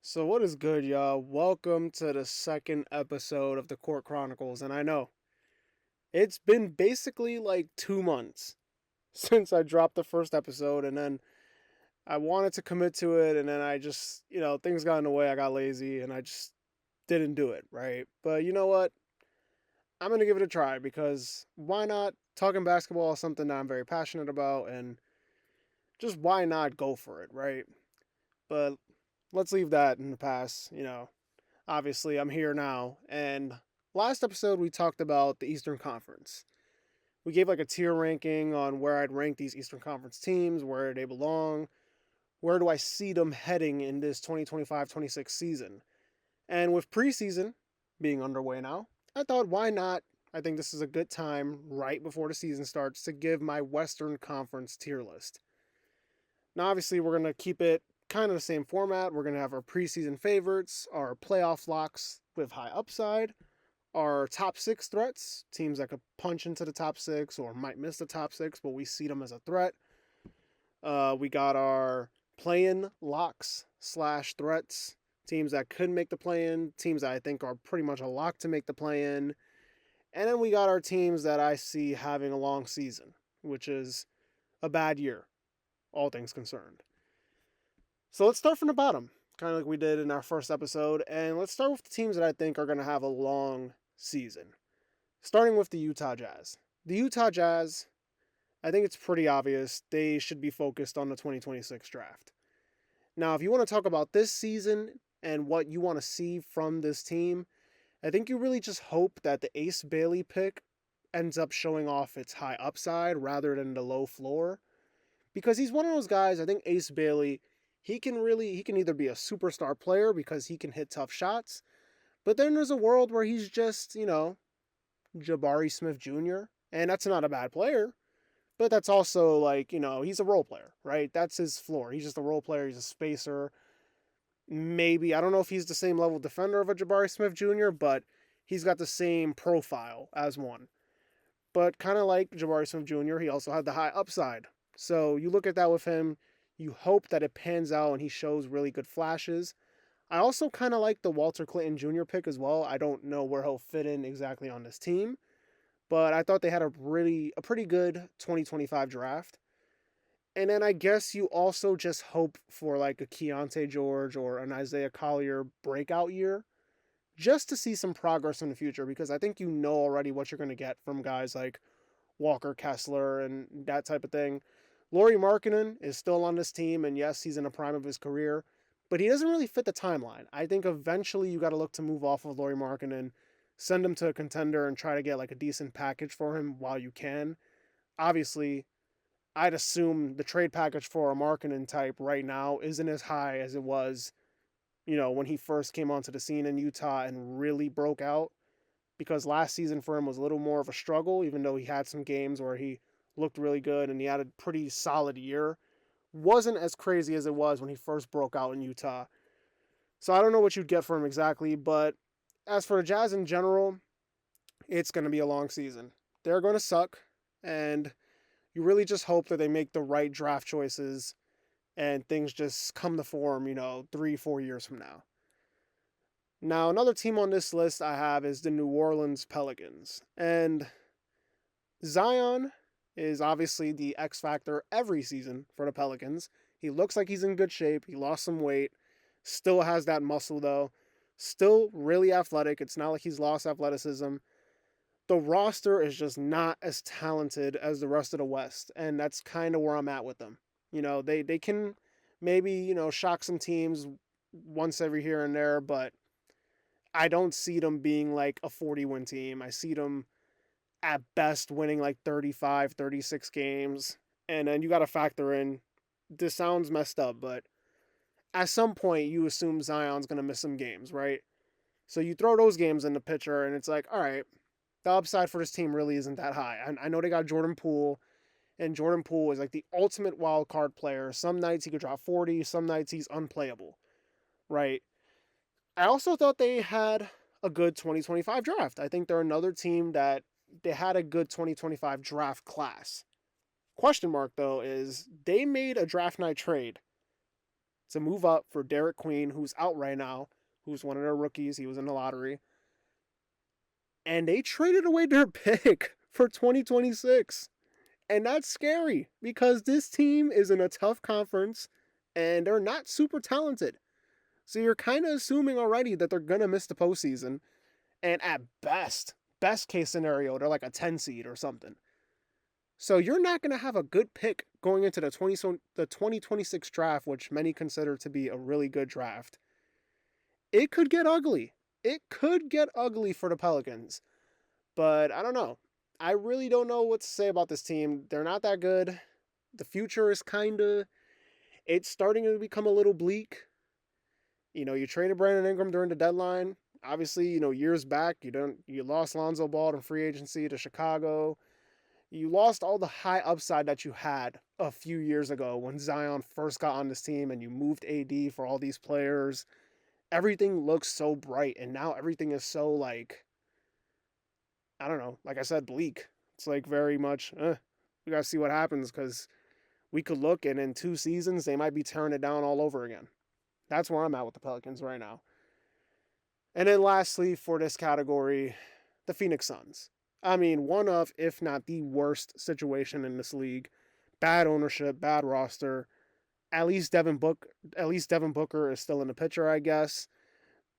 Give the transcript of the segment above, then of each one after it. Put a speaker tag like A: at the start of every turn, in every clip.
A: So what is good, y'all? Welcome to the second episode of the Court Chronicles. And I know it's been basically like 2 months since I dropped the first episode, and then I wanted to commit to it, and then I just, things got in the way. I got lazy, and I just didn't do it, right? But you know what? I'm gonna give it a try because why not? Talking basketball is something that I'm very passionate about, and just why not go for it, right? But let's leave that in the past. Obviously, I'm here now. And last episode, we talked about the Eastern Conference. We gave like a tier ranking on where I'd rank these Eastern Conference teams, where they belong, where do I see them heading in this 2025-26 season. And with preseason being underway now, I thought, why not? I think this is a good time right before the season starts to give my Western Conference tier list. Now, obviously, we're going to keep it kind of the same format. We're going to have our preseason favorites, our playoff locks with high upside, our top six threats, teams that could punch into the top six or might miss the top six, but we see them as a threat. We got our play-in locks slash threats, teams that could make the play-in, teams that I think are pretty much a lock to make the play-in. And then we got our teams that I see having a long season, which is a bad year, all things concerned. So let's start from the bottom, kind of like we did in our first episode, and let's start with the teams that I think are going to have a long season. Starting with the Utah Jazz. The Utah Jazz, I think it's pretty obvious they should be focused on the 2026 draft. Now, if you want to talk about this season and what you want to see from this team, I think you really just hope that the Ace Bailey pick ends up showing off its high upside rather than the low floor. Because he's one of those guys, I think Ace Bailey, he can either be a superstar player because he can hit tough shots, but then there's a world where he's just, Jabari Smith Jr., and that's not a bad player, but that's also like, he's a role player, right? That's his floor. He's just a role player, he's a spacer. Maybe, I don't know if he's the same level defender of a Jabari Smith Jr., but he's got the same profile as one. But kind of like Jabari Smith Jr., he also had the high upside. So you look at that with him, you hope that it pans out and he shows really good flashes. I also kind of like the Walter Clinton Jr. pick as well. I don't know where he'll fit in exactly on this team, but I thought they had a pretty good 2025 draft. And then I guess you also just hope for like a Keontae George or an Isaiah Collier breakout year just to see some progress in the future, because I think you know already what you're going to get from guys like Walker Kessler and that type of thing. Lauri Markkanen is still on this team, and yes, he's in the prime of his career, but he doesn't really fit the timeline. I think eventually you got to look to move off of Lauri Markkanen, send him to a contender, and try to get like a decent package for him while you can. Obviously, I'd assume the trade package for a Markkanen type right now isn't as high as it was, when he first came onto the scene in Utah and really broke out, because last season for him was a little more of a struggle, even though he had some games where he looked really good and he had a pretty solid year. Wasn't as crazy as it was when he first broke out in Utah. So I don't know what you'd get for him exactly, but as for the Jazz in general, it's going to be a long season. They're going to suck, and you really just hope that they make the right draft choices and things just come to form, 3-4 years from now. Now, another team on this list I have is the New Orleans Pelicans. And Zion is obviously the X factor every season for the Pelicans. He looks like he's in good shape. He lost some weight. Still has that muscle, though. Still really athletic. It's not like he's lost athleticism. The roster is just not as talented as the rest of the West. And that's kind of where I'm at with them. They can maybe, shock some teams once every here and there, but I don't see them being like a 40-win team. I see them at best winning like 35, 36 games. And then you got to factor in, this sounds messed up, but at some point you assume Zion's going to miss some games, right? So you throw those games in the picture and it's like, all right, the upside for this team really isn't that high. I know they got Jordan Poole, and Jordan Poole is like the ultimate wild card player. Some nights he could drop 40, some nights he's unplayable, right? I also thought they had a good 2025 draft. I think they're another team that they had a good 2025 draft class. Question mark, though, is they made a draft night trade to move up for Derek Queen, who's out right now, who's one of their rookies. He was in the lottery. And they traded away their pick for 2026. And that's scary because this team is in a tough conference and they're not super talented. So you're kind of assuming already that they're going to miss the postseason. And at best case scenario, they're like a 10 seed or something. So you're not going to have a good pick going into the 2026 draft, which many consider to be a really good draft. It could get ugly. It could get ugly for the Pelicans. But I don't know. I really don't know what to say about this team. They're not that good. The future is it's starting to become a little bleak. You traded Brandon Ingram during the deadline. Obviously, years back, you lost Lonzo Ball in free agency to Chicago. You lost all the high upside that you had a few years ago when Zion first got on this team and you moved AD for all these players. Everything looks so bright, and now everything is so, like, I don't know, like I said, bleak. It's like very much, we got to see what happens because we could look and in 2 seasons, they might be tearing it down all over again. That's where I'm at with the Pelicans right now. And then lastly, for this category, the Phoenix Suns. I mean, one of, if not the worst situation in this league. Bad ownership, bad roster. At least Devin Booker is still in the picture, I guess.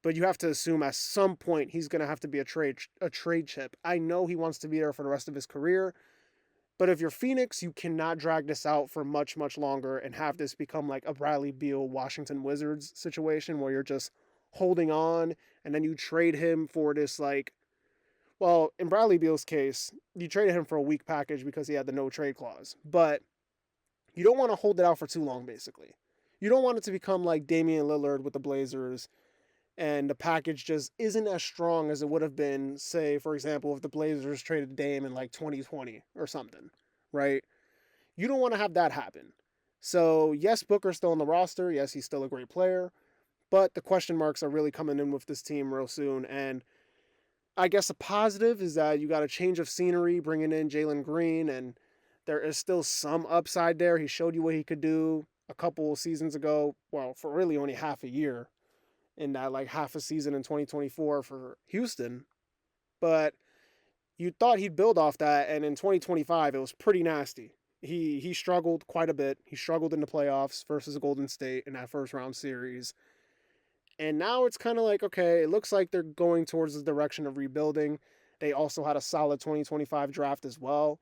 A: But you have to assume at some point he's going to have to be a trade chip. I know he wants to be there for the rest of his career. But if you're Phoenix, you cannot drag this out for much, much longer and have this become like a Bradley Beal Washington Wizards situation where you're just holding on and then you trade him for this, like, well, in Bradley Beal's case, you traded him for a weak package because he had the no trade clause. But you don't want to hold it out for too long, basically. You don't want it to become like Damian Lillard with the Blazers and the package just isn't as strong as it would have been, say, for example, if the Blazers traded Dame in like 2020 or something, right? You don't want to have that happen. So, yes, Booker's still on the roster. Yes, he's still a great player. But the question marks are really coming in with this team real soon. And I guess a positive is that you got a change of scenery bringing in Jalen Green, and there is still some upside there. He showed you what he could do a couple seasons ago. Well, for really only half a year in that like half a season in 2024 for Houston. But you thought he'd build off that, and in 2025 it was pretty nasty. He struggled quite a bit. He struggled in the playoffs versus Golden State in that first round series. And now it's kind of like, okay, it looks like they're going towards the direction of rebuilding. They also had a solid 2025 draft as well.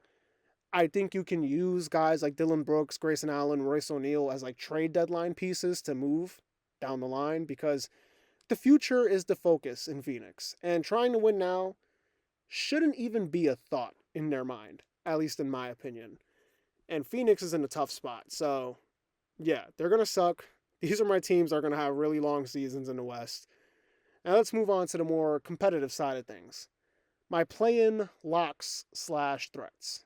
A: I think you can use guys like Dylan Brooks, Grayson Allen, Royce O'Neal as like trade deadline pieces to move down the line because the future is the focus in Phoenix. And trying to win now shouldn't even be a thought in their mind, at least in my opinion. And Phoenix is in a tough spot. So, yeah, they're going to suck. These are my teams that are going to have really long seasons in the West. Now let's move on to the more competitive side of things. My play-in locks/threats.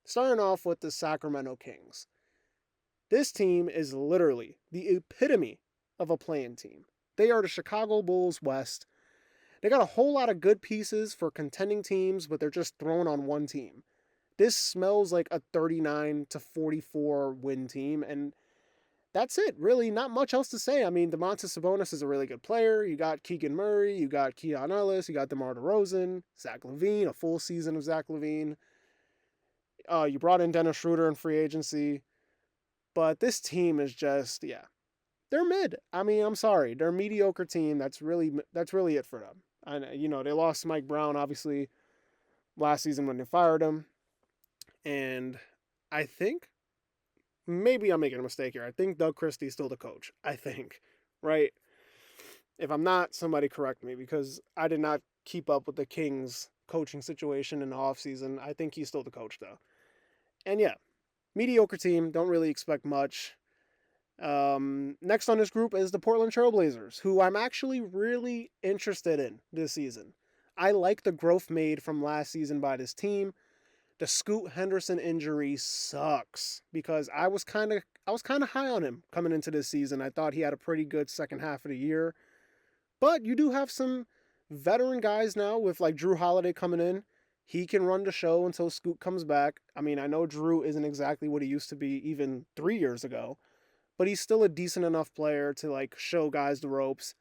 A: Starting off with the Sacramento Kings. This team is literally the epitome of a play-in team. They are the Chicago Bulls West. They got a whole lot of good pieces for contending teams, but they're just thrown on one team. This smells like a 39-44 win team, and that's it, really. Not much else to say. I mean, Domantas Sabonis is a really good player. You got Keegan Murray, you got Keon Ellis, you got DeMar DeRozan, Zach LaVine, a full season of Zach LaVine. You brought in Dennis Schroeder in free agency. But this team is just, yeah, they're mid. I mean, I'm sorry. They're a mediocre team. That's really it for them. And, they lost Mike Brown, obviously, last season when they fired him. And I think, maybe I'm making a mistake here. I think Doug Christie's still the coach. I think, right? If I'm not, somebody correct me because I did not keep up with the Kings coaching situation in the offseason. I think he's still the coach, though. And yeah, mediocre team. Don't really expect much. Next on this group is the Portland Trailblazers, who I'm actually really interested in this season. I like the growth made from last season by this team. The Scoot Henderson injury sucks because I was kind of high on him coming into this season. I thought he had a pretty good second half of the year. But you do have some veteran guys now with like Drew Holiday coming in. He can run the show until Scoot comes back. I mean, I know Drew isn't exactly what he used to be even 3 years ago. but he's still a decent enough player to like show guys the ropes,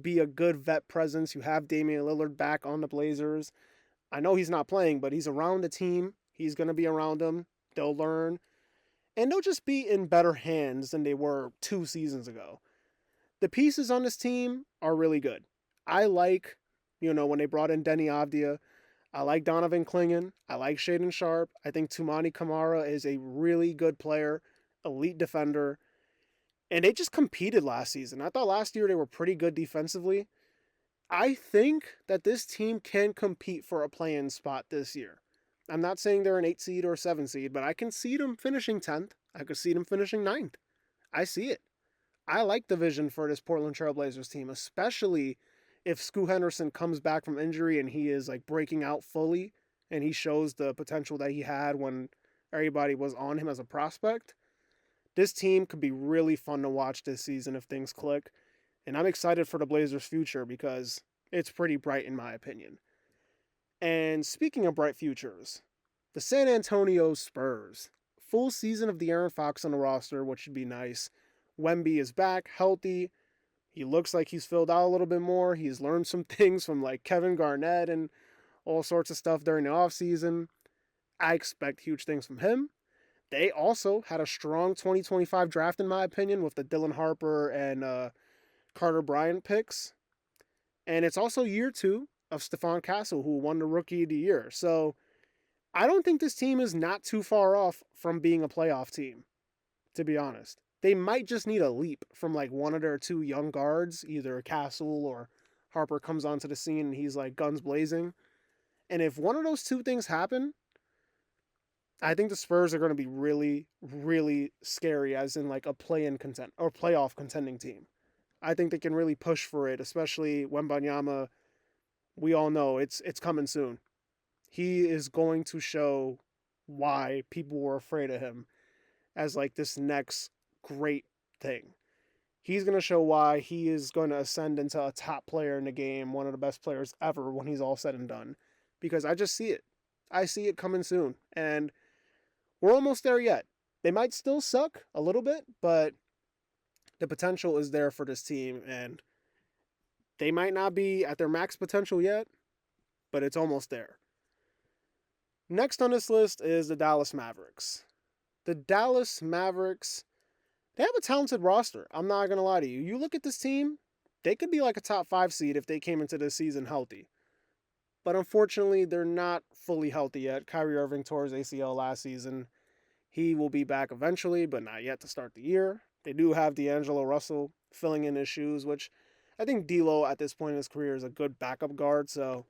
A: be a good vet presence. You have Damian Lillard back on the Blazers. I know he's not playing, but he's around the team. He's going to be around them. They'll learn, and they'll just be in better hands than they were 2 seasons ago. The pieces on this team are really good. I like, when they brought in Denny Avdia, I like Donovan Clingan. I like Shaden Sharp. I think Tumani Kamara is a really good player, elite defender. And they just competed last season. I thought last year they were pretty good defensively. I think that this team can compete for a play-in spot this year. I'm not saying they're an 8 seed or a 7 seed, but I can see them finishing 10th. I could see them finishing 9th. I see it. I like the vision for this Portland Trailblazers team, especially if Scoot Henderson comes back from injury and he is like breaking out fully and he shows the potential that he had when everybody was on him as a prospect. This team could be really fun to watch this season if things click. And I'm excited for the Blazers' future because it's pretty bright in my opinion. And speaking of bright futures, the San Antonio Spurs. Full season of De'Aaron Fox on the roster, which should be nice. Wemby is back, healthy. He looks like he's filled out a little bit more. He's learned some things from like Kevin Garnett and all sorts of stuff during the offseason. I expect huge things from him. They also had a strong 2025 draft, in my opinion, with the Dylan Harper and Carter Bryant picks. And it's also year 2 of Stephon Castle, who won the Rookie of the Year. So I don't think this team is not too far off from being a playoff team, to be honest. They might just need a leap from like one of their 2 young guards, either Castle or Harper comes onto the scene and he's like guns blazing. And if one of those 2 things happen, I think the Spurs are going to be really, really scary, as in like a play-in content or playoff contending team. I think they can really push for it, especially Wembanyama. We all know it's coming soon. He is going to show why people were afraid of him as like this next great thing. He's going to show why he is going to ascend into a top player in the game, one of the best players ever when he's all said and done. Because I just see it. I see it coming soon. And we're almost there yet. They might still suck a little bit, but the potential is there for this team. And they might not be at their max potential yet, but it's almost there. Next on this list is the Dallas Mavericks. The Dallas Mavericks, they have a talented roster. I'm not going to lie to you. You look at this team, they could be like a top 5 seed if they came into this season healthy. But unfortunately, they're not fully healthy yet. Kyrie Irving tore his ACL last season. He will be back eventually, but not yet to start the year. They do have D'Angelo Russell filling in his shoes, which I think D'Lo at this point in his career is a good backup guard, so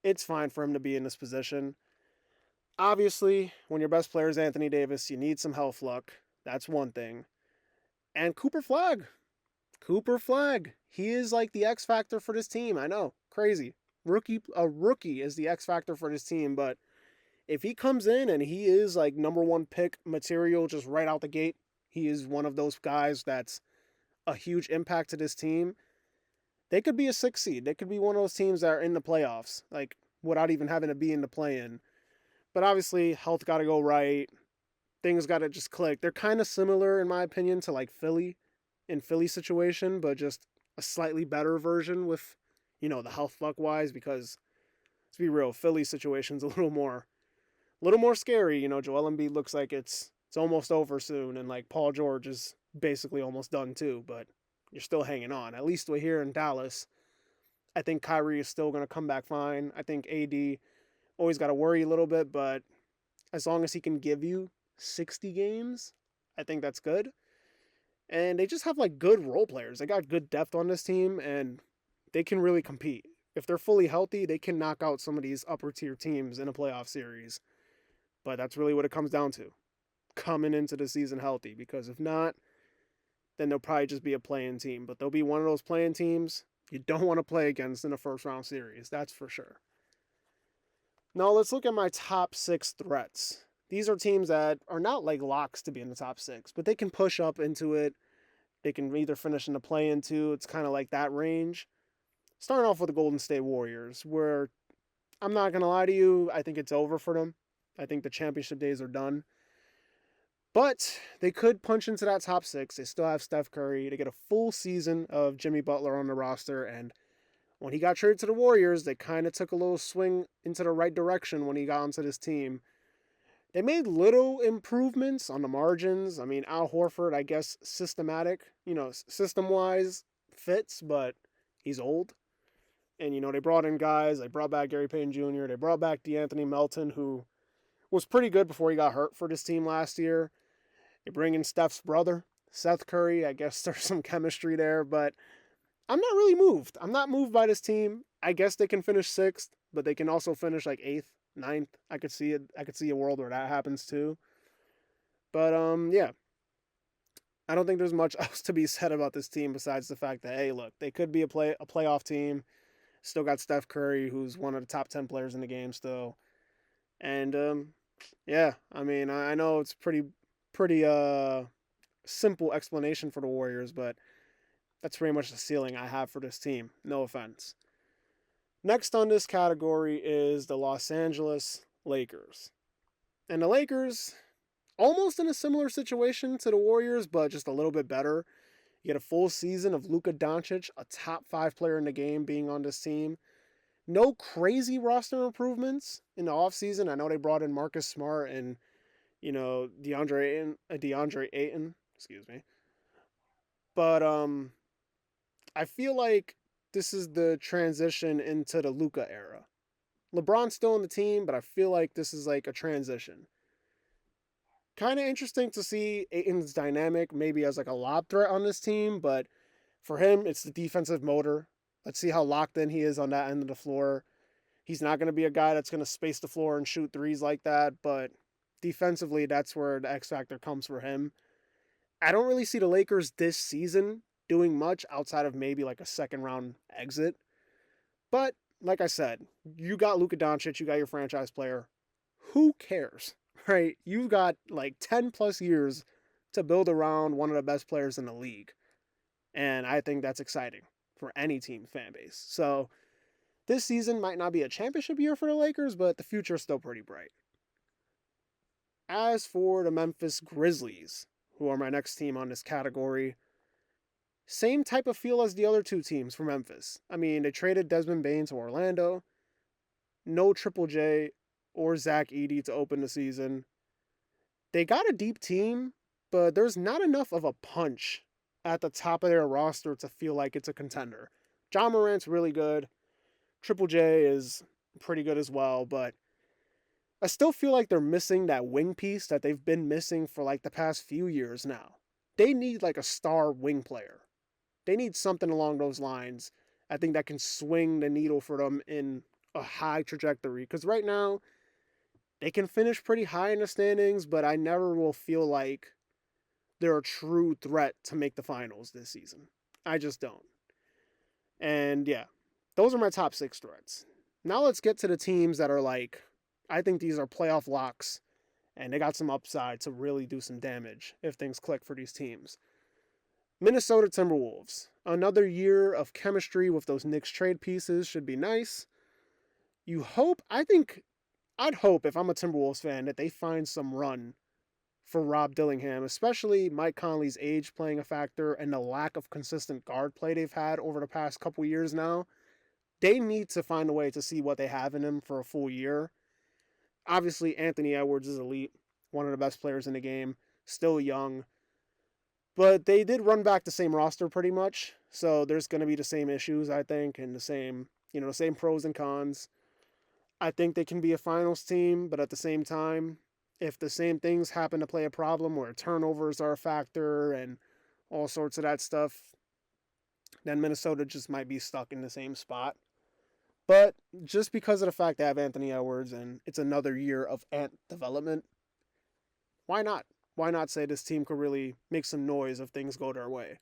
A: it's fine for him to be in this position. Obviously, when your best player is Anthony Davis, you need some health luck. That's one thing. And Cooper Flagg. He is like the X factor for this team. I know, crazy. A rookie is the X factor for this team, but if he comes in and he is like number 1 pick material just right out the gate, he is one of those guys that's a huge impact to this team. They could be a 6 seed. They could be one of those teams that are in the playoffs, like without even having to be in the play-in. But obviously, health got to go right. Things got to just click. They're kind of similar, in my opinion, to like Philly situation, but just a slightly better version with, the health luck wise, because let's be real, Philly's situation's a little more scary. Joel Embiid looks like it's almost over soon, and like Paul George is basically almost done too, but you're still hanging on. At least we're here in Dallas. I think Kyrie is still going to come back fine. I think AD always got to worry a little bit, but as long as he can give you 60 games, I think that's good. And they just have like good role players. They got good depth on this team, and they can really compete. If they're fully healthy, they can knock out some of these upper tier teams in a playoff series. But that's really what it comes down to. Coming into the season healthy, because if not, then they'll probably just be a play-in team. But they'll be one of those play-in teams you don't want to play against in a first round series. That's for sure. Now let's look at my top 6 threats. These are teams that are not like locks to be in the top 6, but they can push up into it. They can either finish in the play-in too. It's kind of like that range. Starting off with the Golden State Warriors, where I'm not going to lie to you, I think it's over for them. I think the championship days are done. But they could punch into that top six. They still have Steph Curry. They get a full season of Jimmy Butler on the roster. And when he got traded to the Warriors, they kind of took a little swing into the right direction when he got onto this team. They made little improvements on the margins. I mean, Al Horford, I guess, system-wise fits, but he's old. And, they brought in guys. They brought back Gary Payton Jr. They brought back DeAnthony Melton, who was pretty good before he got hurt for this team last year. They bring in Steph's brother, Seth Curry. I guess there's some chemistry there, but I'm not really moved. I'm not moved by this team. I guess they can finish sixth, but they can also finish like eighth, ninth. I could see it. I could see a world where that happens too. But yeah. I don't think there's much else to be said about this team besides the fact that, hey, look, they could be a playoff team. Still got Steph Curry, who's one of the top 10 players in the game still. And yeah, I mean, I know it's pretty simple explanation for the Warriors, but that's pretty much the ceiling I have for this team. No offense. Next on this category is the Los Angeles Lakers. And the Lakers, almost in a similar situation to the Warriors, but just a little bit better. You get a full season of Luka Doncic, a top 5 player in the game, being on this team. No crazy roster improvements in the offseason. I know they brought in Marcus Smart and, DeAndre Ayton, excuse me. But I feel like this is the transition into the Luka era. LeBron's still on the team, but I feel like this is like a transition. Kind of interesting to see Ayton's dynamic maybe as like a lob threat on this team, but for him, it's the defensive motor. Let's see how locked in he is on that end of the floor. He's not going to be a guy that's going to space the floor and shoot threes like that, but defensively, that's where the X factor comes for him. I don't really see the Lakers this season doing much outside of maybe like a second round exit. But like I said, you got Luka Doncic, you got your franchise player. Who cares? Right? You've got like 10 plus years to build around one of the best players in the league. And I think that's exciting for any team fan base. So this season might not be a championship year for the Lakers, but the future is still pretty bright. As for the Memphis Grizzlies, who are my next team on this category, same type of feel as the other two teams for Memphis. I mean, they traded Desmond Bane to Orlando. No Triple J or Zach Edey to open the season. They got a deep team, but there's not enough of a punch at the top of their roster to feel like it's a contender. John Morant's really good. Triple J is pretty good as well, but I still feel like they're missing that wing piece that they've been missing for like the past few years now. They need like a star wing player. They need something along those lines. I think that can swing the needle for them in a high trajectory. Because right now, they can finish pretty high in the standings, but I never will feel like they're a true threat to make the finals this season. I just don't. And yeah, those are my top 6 threats. Now let's get to the teams that are like, I think these are playoff locks, and they got some upside to really do some damage if things click for these teams. Minnesota Timberwolves. Another year of chemistry with those Knicks trade pieces should be nice. I'd hope if I'm a Timberwolves fan that they find some run for Rob Dillingham, especially Mike Conley's age playing a factor and the lack of consistent guard play they've had over the past couple years now. They need to find a way to see what they have in him for a full year. Obviously, Anthony Edwards is elite, one of the best players in the game, still young. But they did run back the same roster pretty much, so there's going to be the same issues, I think, and the same pros and cons. I think they can be a finals team, but at the same time, if the same things happen to play a problem where turnovers are a factor and all sorts of that stuff, then Minnesota just might be stuck in the same spot. But just because of the fact they have Anthony Edwards and it's another year of Ant development, why not? Why not say this team could really make some noise if things go their way?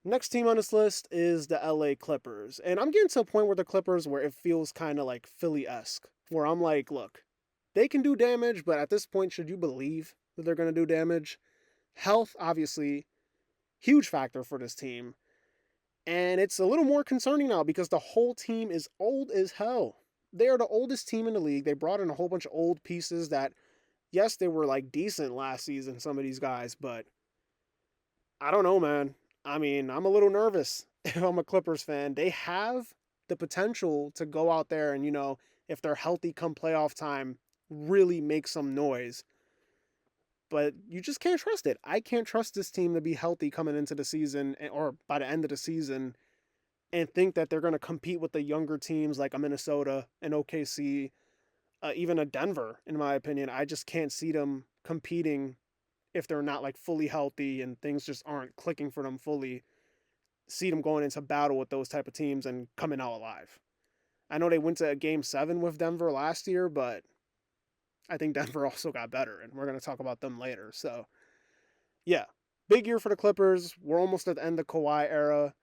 A: Next team on this list is the LA Clippers. And I'm getting to a point with the Clippers where it feels kind of like Philly-esque, where I'm like, look, they can do damage, but at this point, should you believe that they're going to do damage? Health, obviously, huge factor for this team. And it's a little more concerning now because the whole team is old as hell. They are the oldest team in the league. They brought in a whole bunch of old pieces that Yes, they were like decent last season, some of these guys, but I don't know, man. I mean, I'm a little nervous if I'm a Clippers fan. They have the potential to go out there and, if they're healthy come playoff time, really make some noise. But you just can't trust it. I can't trust this team to be healthy coming into the season or by the end of the season and think that they're going to compete with the younger teams like a Minnesota, an OKC, even a Denver, in my opinion. I just can't see them competing if they're not like fully healthy and things just aren't clicking for them fully. See them going into battle with those type of teams and coming out alive. I know they went to a game 7 with Denver last year, but I think Denver also got better, and we're going to talk about them later. So, yeah, big year for the Clippers. We're almost at the end of the Kawhi era.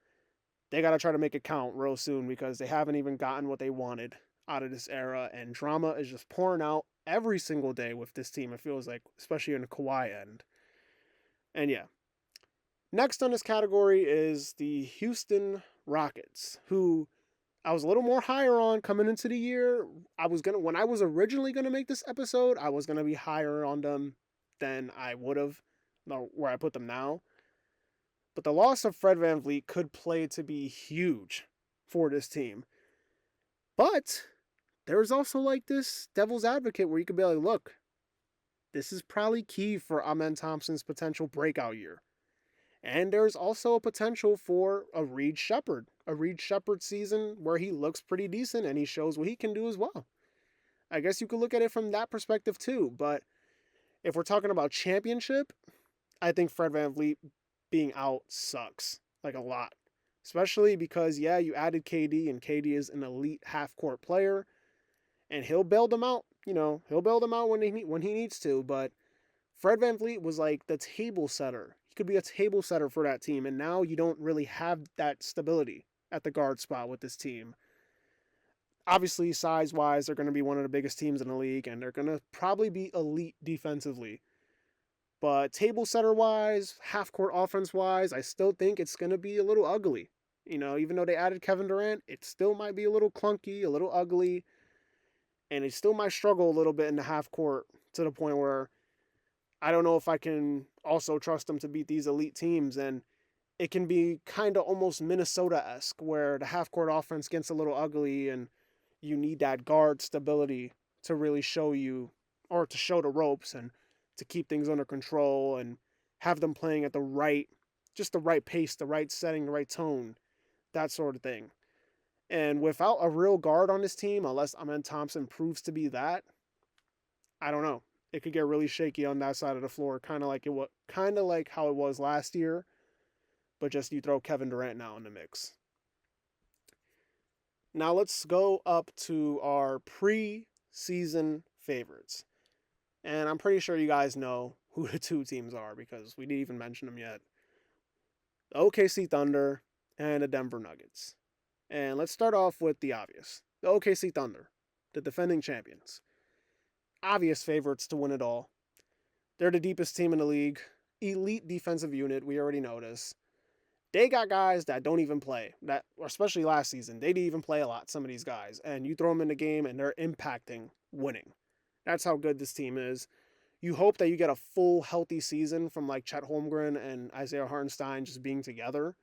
A: They got to try to make it count real soon because they haven't even gotten what they wanted out of this era, and drama is just pouring out every single day with this team, it feels like, especially in the Kawhi end. And yeah, next on this category is the Houston Rockets, who I was a little more higher on coming into the year. When I was originally gonna make this episode, I was gonna be higher on them than I would have, where I put them now. But the loss of Fred VanVleet could play to be huge for this team. But there's also like this devil's advocate where you could be like, look, this is probably key for Amen Thompson's potential breakout year. And there's also a potential for a Reed Shepherd season where he looks pretty decent and he shows what he can do as well. I guess you could look at it from that perspective too. But if we're talking about championship, I think Fred VanVleet being out sucks like a lot. Especially because, yeah, you added KD and KD is an elite half-court player and he'll bail them out. He'll bail them out when he needs to. But Fred VanVleet was like the table setter. He could be a table setter for that team, and now you don't really have that stability at the guard spot with this team. Obviously, size-wise, they're going to be one of the biggest teams in the league, and they're going to probably be elite defensively. But table setter-wise, half-court offense-wise, I still think it's going to be a little ugly. Even though they added Kevin Durant, it still might be a little clunky, a little ugly, and it still might struggle a little bit in the half-court to the point where I don't know if I can also trust them to beat these elite teams. And it can be kind of almost Minnesota-esque where the half-court offense gets a little ugly and you need that guard stability to really show you or to show the ropes and to keep things under control and have them playing at the right pace, the right setting, the right tone, that sort of thing. And without a real guard on this team, unless Amen Thompson proves to be that, I don't know. It could get really shaky on that side of the floor, kind of like how it was last year, but just you throw Kevin Durant now in the mix. Now let's go up to our pre-season favorites. And I'm pretty sure you guys know who the two teams are because we didn't even mention them yet. The OKC Thunder and the Denver Nuggets. And let's start off with the obvious. The OKC Thunder, the defending champions. Obvious favorites to win it all. They're the deepest team in the league. Elite defensive unit, we already know this. They got guys that don't even play. Especially last season, they didn't even play a lot, some of these guys. And you throw them in the game and they're impacting winning. That's how good this team is. You hope that you get a full, healthy season from like Chet Holmgren and Isaiah Hartenstein just being together.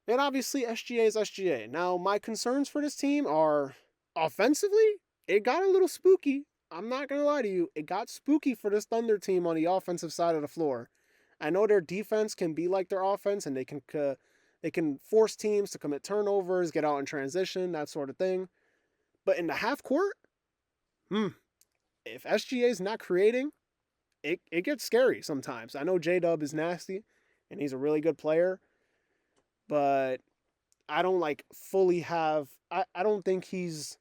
A: And obviously, SGA is SGA. Now, my concerns for this team are offensively, it got a little spooky. I'm not going to lie to you. It got spooky for this Thunder team on the offensive side of the floor. I know their defense can be like their offense, and they can force teams to commit turnovers, get out in transition, that sort of thing. But in the half court, if SGA is not creating, it gets scary sometimes. I know J-Dub is nasty, and he's a really good player, but I don't I don't think he's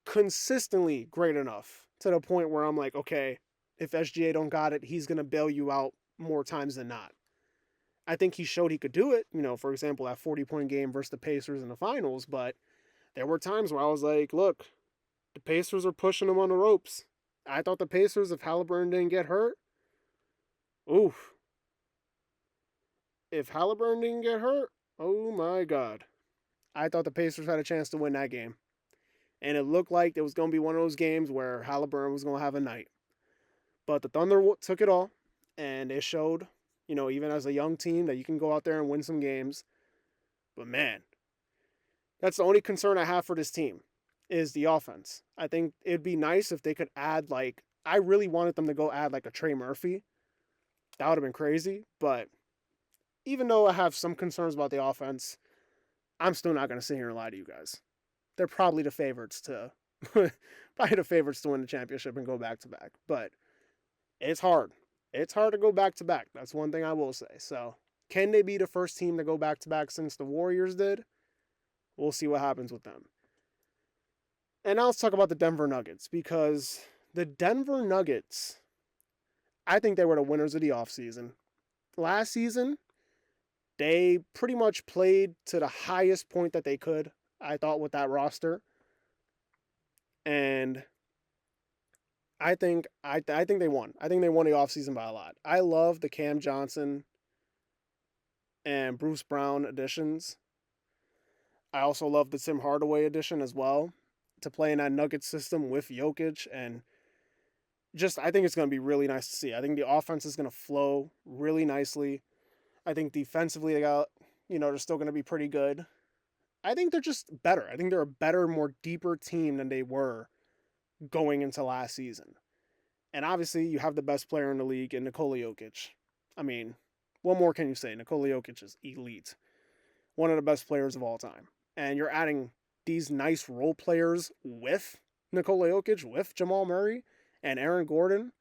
A: consistently great enough to the point where I'm like, okay, if SGA don't got it, he's going to bail you out more times than not. I think he showed he could do it, for example, that 40-point game versus the Pacers in the finals, but there were times where I was like, look, the Pacers are pushing him on the ropes. I thought the Pacers, if Halliburton didn't get hurt, oof. If Halliburton didn't get hurt, oh my God. I thought the Pacers had a chance to win that game. And it looked like it was going to be one of those games where Halliburton was going to have a night. But the Thunder took it all, and it showed, even as a young team, that you can go out there and win some games. But man, that's the only concern I have for this team is the offense. I think it'd be nice if they could add, like, I really wanted them to go add like a Trey Murphy. That would have been crazy. But even though I have some concerns about the offense, I'm still not going to sit here and lie to you guys. They're probably the favorites to probably the favorites to win the championship and go back to back. But it's hard. It's hard to go back to back. That's one thing I will say. So, can they be the first team to go back to back since the Warriors did? We'll see what happens with them. And now let's talk about the Denver Nuggets, because the Denver Nuggets, I think they were the winners of the offseason. Last season, they pretty much played to the highest point that they could, I thought, with that roster. And I think they won. I think they won the offseason by a lot. I love the Cam Johnson and Bruce Brown additions. I also love the Tim Hardaway addition as well, to play in that Nuggets system with Jokic. And just, I think it's going to be really nice to see. I think the offense is going to flow really nicely. I think defensively, they're still going to be pretty good. I think they're just better. I think they're a better, more deeper team than they were going into last season. And obviously, you have the best player in the league in Nikola Jokic. I mean, what more can you say? Nikola Jokic is elite. One of the best players of all time. And you're adding these nice role players with Nikola Jokic, with Jamal Murray and Aaron Gordon.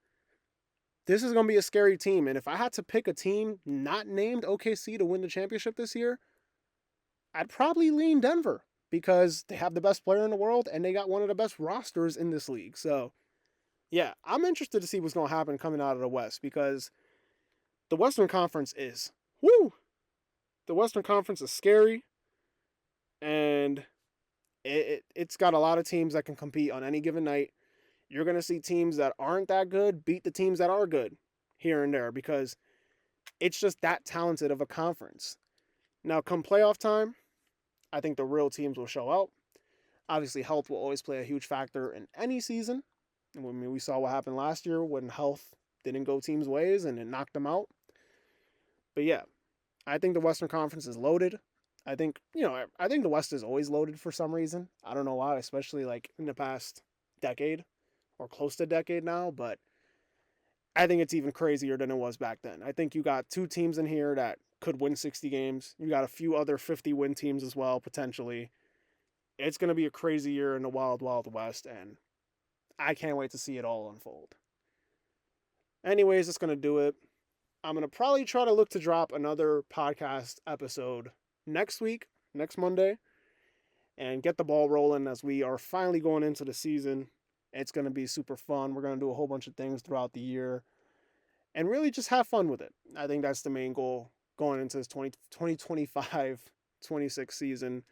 A: This is going to be a scary team. And if I had to pick a team not named OKC to win the championship this year, I'd probably lean Denver, because they have the best player in the world and they got one of the best rosters in this league. So, yeah, I'm interested to see what's going to happen coming out of the West, because the Western Conference is, the Western Conference is scary, and it's got a lot of teams that can compete on any given night. You're going to see teams that aren't that good beat the teams that are good here and there, because it's just that talented of a conference. Now, come playoff time, I think the real teams will show out. Obviously, health will always play a huge factor in any season. I mean, we saw what happened last year when health didn't go teams' ways and it knocked them out. But yeah, I think the Western Conference is loaded. I think the West is always loaded for some reason. I don't know why, especially like in the past decade or close to a decade now, but I think it's even crazier than it was back then. I think you got two teams in here that could win 60 games. You got a few other 50-win teams as well, potentially. It's going to be a crazy year in the Wild, Wild West, and I can't wait to see it all unfold. Anyways, that's going to do it. I'm going to probably try to look to drop another podcast episode next week, next Monday, and get the ball rolling as we are finally going into the season. It's going to be super fun. We're going to do a whole bunch of things throughout the year and really just have fun with it. I think that's the main goal going into this 2025-26 season,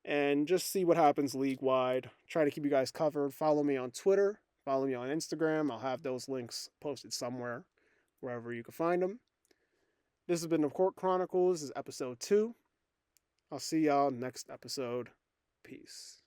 A: and just see what happens league-wide. Try to keep you guys covered. Follow me on Twitter. Follow me on Instagram. I'll have those links posted somewhere, wherever you can find them. This has been the Court Chronicles. This is episode 2. I'll see y'all next episode. Peace.